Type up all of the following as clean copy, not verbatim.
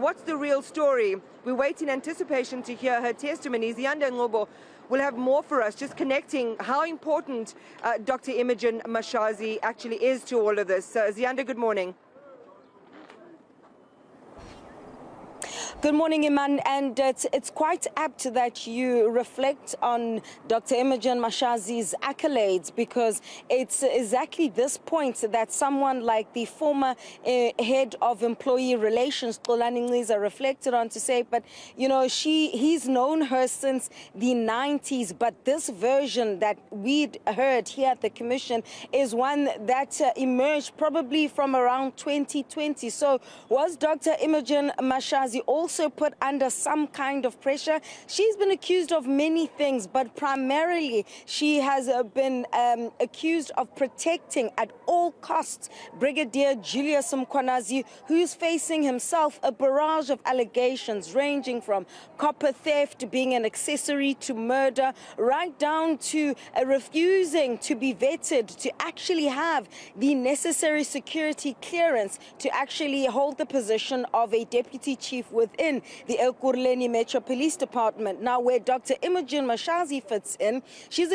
what's the real story? We wait in anticipation to hear her testimony. Ziyanda Ngobo will have more for us, just connecting how important Dr. Imogen Mashazi actually is to all of this. Ziyanda, good morning. Good morning, Iman, and it's quite apt that you reflect on Dr. Imogen Mashazi's accolades, because it's exactly this point that someone like the former head of employee relations, Xolani Ngciza, reflected on to say, but you know, he's known her since the 90s, but this version that we'd heard here at the commission is one that emerged probably from around 2020. So was Dr. Imogen Mashazi also put under some kind of pressure? She's been accused of many things, but primarily she has been accused of protecting at all costs Brigadier Julius Mkhwanazi, who's facing himself a barrage of allegations ranging from copper theft, being an accessory to murder, right down to refusing to be vetted to actually have the necessary security clearance to actually hold the position of a deputy chief within the Ekurhuleni Metro Police Department. Now, where Dr. Imogen Mashazi fits in, she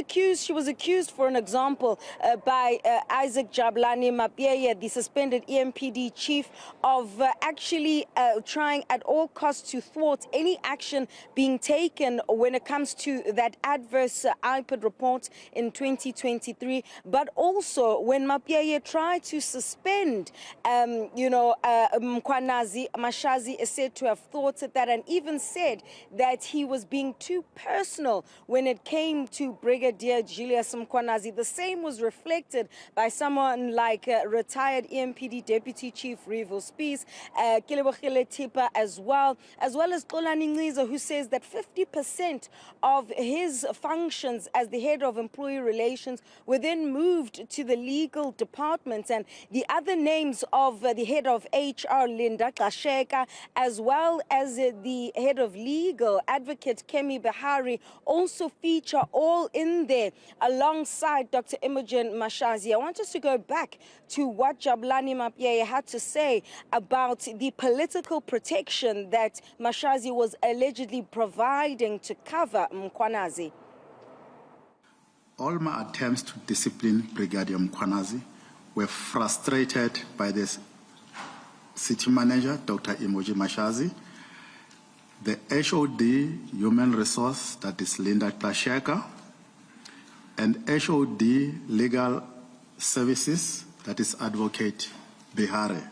was accused, for an example, by Isaac Jabulani Mapieye, the suspended EMPD chief, of actually trying at all costs to thwart any action being taken when it comes to that adverse IPID report in 2023, but also when Mapieye tried to suspend, Mkhwanazi, Mashazi is said to have thwarted that and even said that he was being too personal when it came to Brigadier Julius Mkhwanazi. The same was reflected by someone like retired EMPD Deputy Chief Revo Spies, Kilebogile Tipa as well as Xolani Ngciza, who says that 50% of his functions as the head of employee relations were then moved to the legal department, and the other names of the head of HR, Linda Kasheka, as well as the head of legal, Advocate Kemi Bahari, also feature all in there alongside Dr. Imogen Mashazi. I want us to go back to what Jabulani Mapieye had to say about the political protection that Mashazi was allegedly providing to cover Mkhwanazi. All my attempts to discipline Brigadier Mkhwanazi were frustrated by the city manager, Dr. Imogen Mashazi, the HOD Human Resource, that is Linda Klasheka, and HOD Legal Services, that is Advocate Bihare.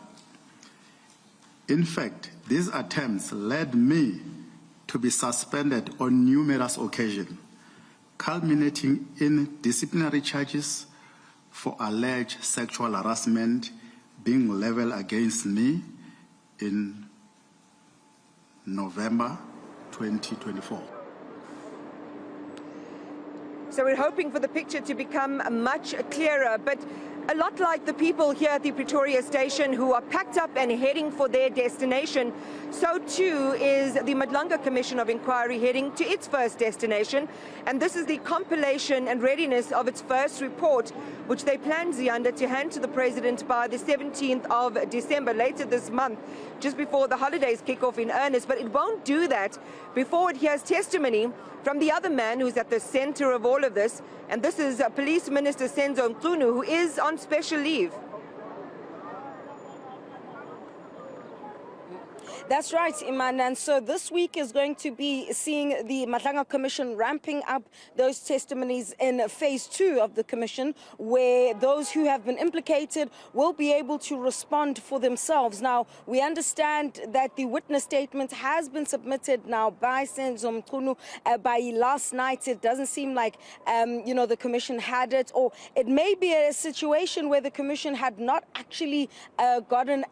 In fact, these attempts led me to be suspended on numerous occasions, culminating in disciplinary charges for alleged sexual harassment being leveled against me in November 2024. So we're hoping for the picture to become much clearer, but a lot like the people here at the Pretoria station who are packed up and heading for their destination, so too is the Madlanga Commission of Inquiry heading to its first destination. And this is the compilation and readiness of its first report, which they plan, Ziyanda, to hand to the President by the 17th of December, later this month, just before the holidays kick off in earnest. But it won't do that before it hears testimony from the other man who's at the center of all of this, and this is Police Minister Senzo Mchunu, who is on special leave. That's right, Iman. And so this week is going to be seeing the Madlanga Commission ramping up those testimonies in phase 2 of the commission, where those who have been implicated will be able to respond for themselves. Now, we understand that the witness statement has been submitted now by Senzo Mchunu by last night. It doesn't seem like, the commission had it, or it may be a situation where the commission had not actually gotten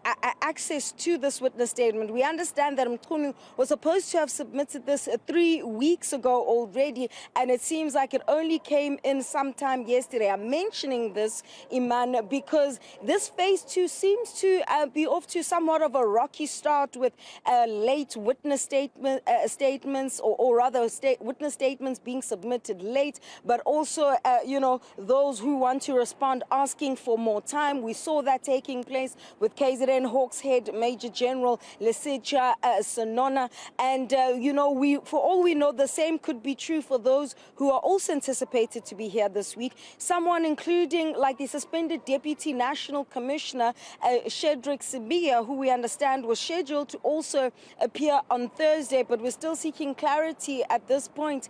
access to this witness statement. We understand that Mkhwanazi was supposed to have submitted this 3 weeks ago already, and it seems like it only came in sometime yesterday. I'm mentioning this, Iman, because this phase 2 seems to be off to somewhat of a rocky start, with late witness statements, or rather witness statements being submitted late, but also, those who want to respond asking for more time. We saw that taking place with KZN Hawks head Major General Lesedi expenditure, Sonona, and for all we know, the same could be true for those who are also anticipated to be here this week. Someone including like the suspended Deputy National Commissioner, Shedrick Sibia, who we understand was scheduled to also appear on Thursday, but we're still seeking clarity at this point,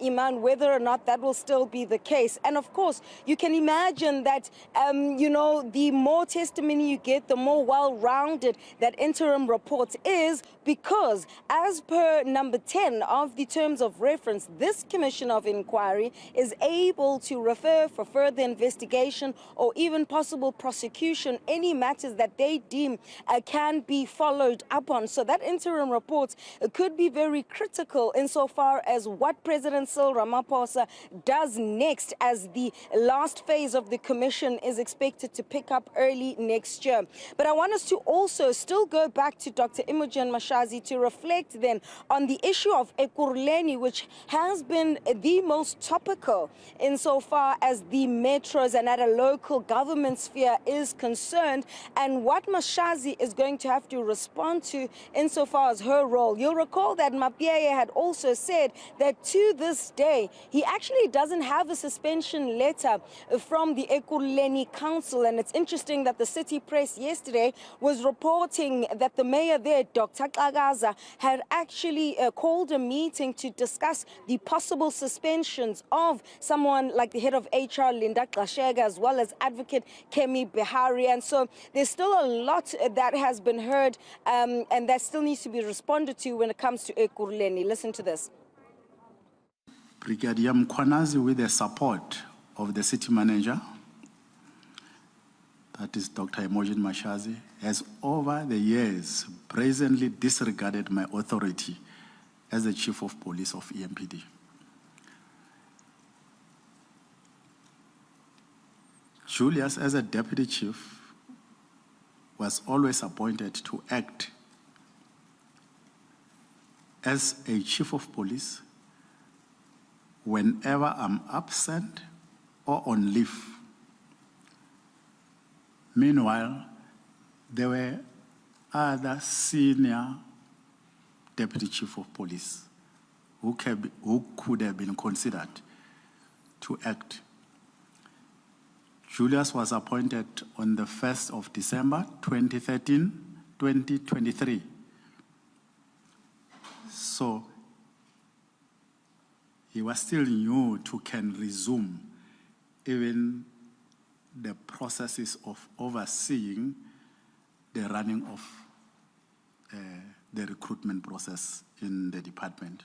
Iman, whether or not that will still be the case. And of course, you can imagine that, the more testimony you get, the more well-rounded that interim report is, because as per number 10 of the terms of reference, this Commission of Inquiry is able to refer for further investigation or even possible prosecution any matters that they deem can be followed up on. So that interim report could be very critical insofar as what President Cyril Ramaphosa does next, as the last phase of the commission is expected to pick up early next year. But I want us to also still go back to Dr. Imogen Mashazi to reflect then on the issue of Ekurhuleni, which has been the most topical insofar as the metros and at a local government sphere is concerned, and what Mashazi is going to have to respond to insofar as her role. You'll recall that Mapiaye had also said that to this day, he actually doesn't have a suspension letter from the Ekurhuleni Council. And it's interesting that the city press yesterday was reporting that the mayor there, Dr Kagaza, had actually called a meeting to discuss the possible suspensions of someone like the head of HR, Linda Gashega, as well as Advocate Kemi Behari. And so there's still a lot that has been heard and that still needs to be responded to when it comes to Ekurhuleni. Listen to this. Brigadier Mkhwanazi, with the support of the city manager, that is Dr. Imogen Mashazi, has over the years brazenly disregarded my authority as the Chief of Police of EMPD. Julius, as a Deputy Chief, was always appointed to act as a Chief of Police whenever I'm absent or on leave. Meanwhile, there were other senior Deputy Chief of Police who could have been considered to act. Julius was appointed on the 1st of December 2023. So he was still new to can resume even the processes of overseeing the running of the recruitment process in the department.